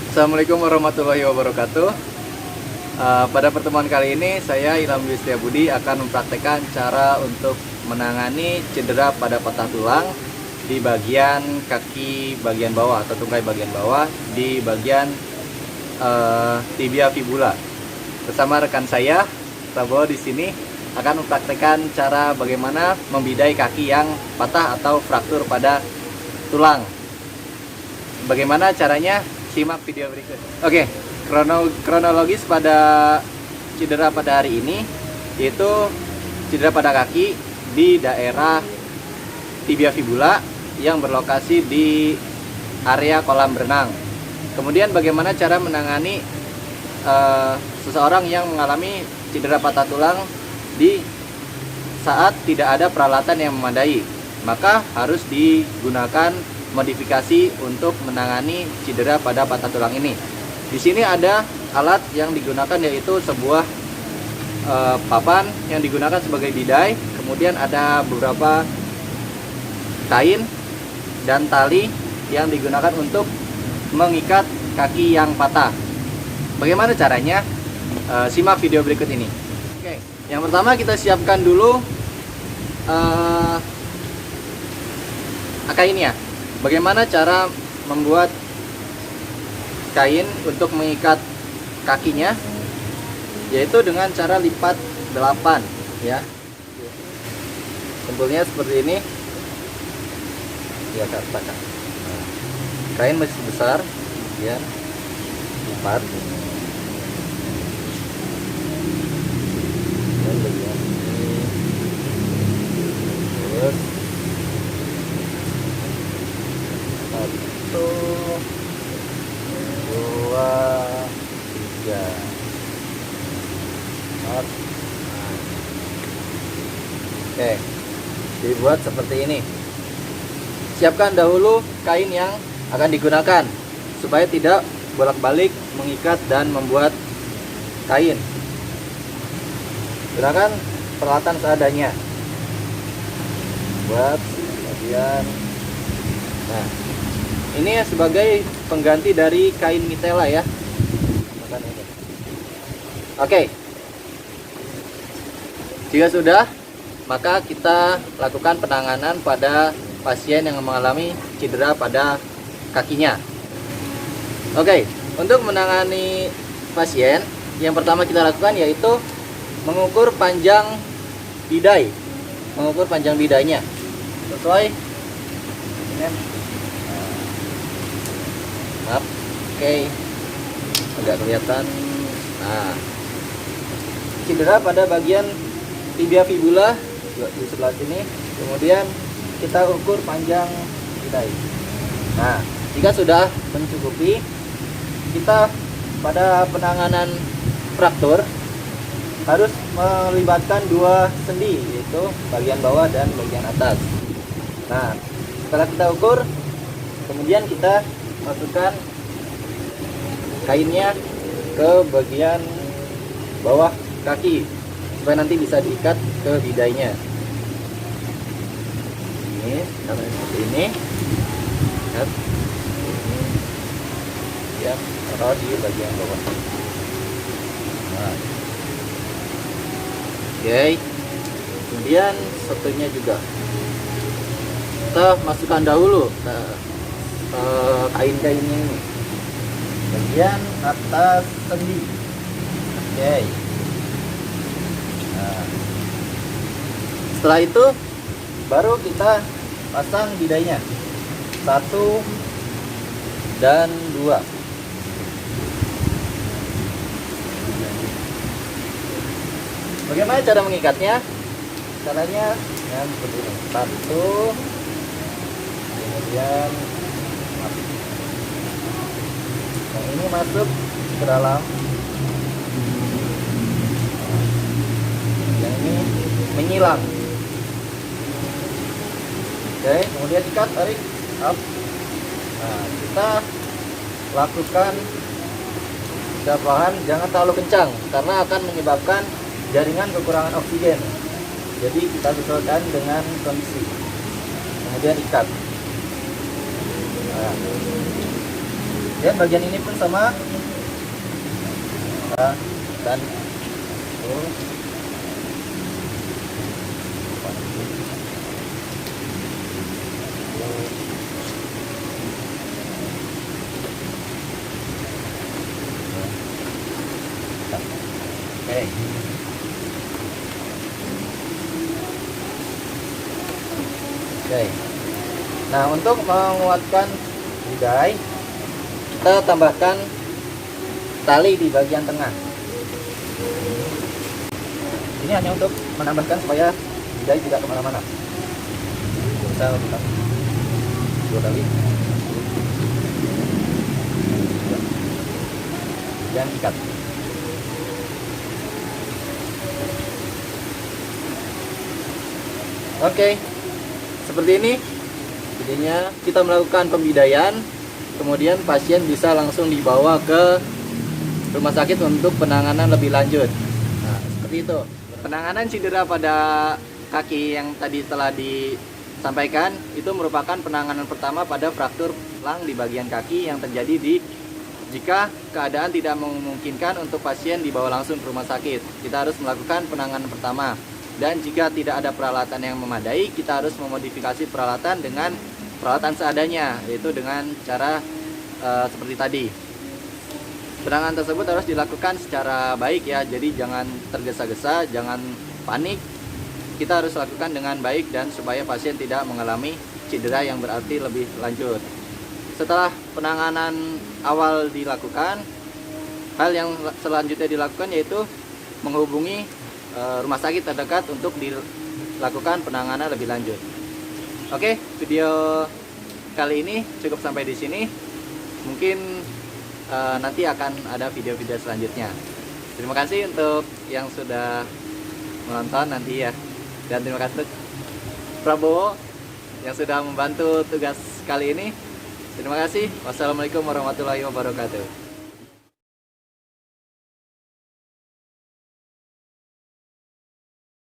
Assalamualaikum warahmatullahi wabarakatuh. Pada pertemuan kali ini saya Ilham Dwi Setiabudi akan mempraktekkan cara untuk menangani cedera pada patah tulang di bagian kaki bagian bawah atau tungkai bagian bawah di bagian tibia fibula. Bersama rekan saya Prabowo di sini akan mempraktekkan cara bagaimana membidai kaki yang patah atau fraktur pada tulang. Bagaimana caranya? Simak video berikut. Oke, kronologis pada cedera pada hari ini yaitu cedera pada kaki di daerah tibia fibula yang berlokasi di area kolam renang. Kemudian bagaimana cara menangani seseorang yang mengalami cedera patah tulang di saat tidak ada peralatan yang memadai, maka harus digunakan modifikasi untuk menangani cedera pada patah tulang ini. Di sini ada alat yang digunakan yaitu sebuah papan yang digunakan sebagai bidai. Kemudian ada beberapa kain dan tali yang digunakan untuk mengikat kaki yang patah. Bagaimana caranya? Simak video berikut ini. Oke, yang pertama kita siapkan dulu kainnya. Bagaimana cara membuat kain untuk mengikat kakinya? Yaitu dengan cara lipat 8 ya. Simpulnya seperti ini. Ya, katakan. Kain masih besar ya. Lipat. Dan bagian ini. Terus 1, 2, 3, 4. Oke, dibuat seperti ini. Siapkan dahulu kain yang akan digunakan supaya tidak bolak-balik mengikat dan membuat kain. Gunakan peralatan seadanya. Buat bagian. Nah, ini sebagai pengganti dari kain mitela ya. Oke. Jika sudah, maka kita lakukan penanganan pada pasien yang mengalami cedera pada kakinya. Oke, untuk menangani pasien, yang pertama kita lakukan yaitu mengukur panjang bidai. Mengukur panjang bidainya sesuai ini. Oke, agak kelihatan. Nah, cedera pada bagian tibia fibula di sebelah sini. Kemudian kita ukur panjang bidai. Nah, jika sudah mencukupi, kita pada penanganan fraktur harus melibatkan dua sendi, yaitu bagian bawah dan bagian atas. Nah, setelah kita ukur, kemudian kita masukkan kainnya ke bagian bawah kaki supaya nanti bisa diikat ke bidainya. Ini caranya seperti ini. Lihat. Ya, taruh di bagian bawah. Nah. Oke. Kemudian satunya juga kita masukkan dahulu kain-kainnya ini bagian atas sendi. Oke. Nah, setelah itu baru kita pasang bidainya 1 dan 2. Bagaimana cara mengikatnya? Caranya yang seperti ini. 1, kemudian yang ini masuk ke dalam, yang ini menyilang. Oke, kemudian ikat, tarik up. Nah, kita lakukan perlahan, jangan terlalu kencang karena akan menyebabkan jaringan kekurangan oksigen. Jadi kita sesuaikan dengan kondisi. Kemudian ikat. Nah. Dan bagian ini pun sama. Nah, dan oke. Oke. Nah, untuk menguatkan bidai, kita tambahkan tali di bagian tengah. Ini hanya untuk menambahkan supaya bidai tidak kemana-mana. Bisa buka 2 kali. Dan ikat. Oke, seperti ini jadinya kita melakukan pembidaian, kemudian pasien bisa langsung dibawa ke rumah sakit untuk penanganan lebih lanjut. Nah, seperti itu. Penanganan cedera pada kaki yang tadi telah disampaikan itu merupakan penanganan pertama pada fraktur tulang di bagian kaki yang terjadi jika keadaan tidak memungkinkan untuk pasien dibawa langsung ke rumah sakit. Kita harus melakukan penanganan pertama. Dan jika tidak ada peralatan yang memadai, kita harus memodifikasi peralatan dengan peralatan seadanya, yaitu dengan cara seperti tadi. Penanganan tersebut harus dilakukan secara baik ya, jadi jangan tergesa-gesa, jangan panik. Kita harus lakukan dengan baik dan supaya pasien tidak mengalami cedera yang berarti lebih lanjut. Setelah penanganan awal dilakukan, hal yang selanjutnya dilakukan yaitu menghubungi rumah sakit terdekat untuk dilakukan penanganan lebih lanjut. Oke, video kali ini cukup sampai di sini. Mungkin nanti akan ada video-video selanjutnya. Terima kasih untuk yang sudah menonton nanti ya. Dan terima kasih untuk Prabowo yang sudah membantu tugas kali ini. Terima kasih. Wassalamualaikum warahmatullahi wabarakatuh.